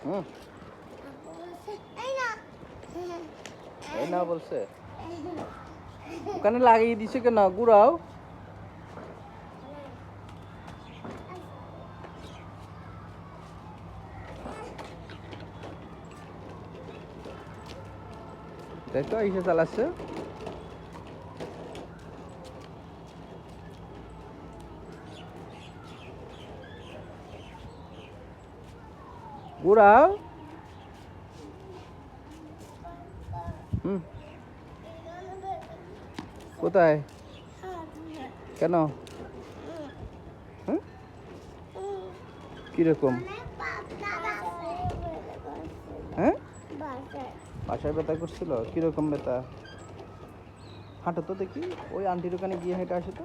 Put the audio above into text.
হুম, এই না বলছে। ওখানে লাগিয়ে দিছে কেন? ঘুরাও। তাই তো এসে চালাচ্ছে। ঘুরাও। হুম, কোথায়? কেন? হুম, কিরকম? হ্যাঁ, বাসায় ব্যথা করছিল? কিরকম ব্যথা? হাঁটো তো দেখি, ওই আন্টির ওখানে গিয়ে হেঁটে আসে তো।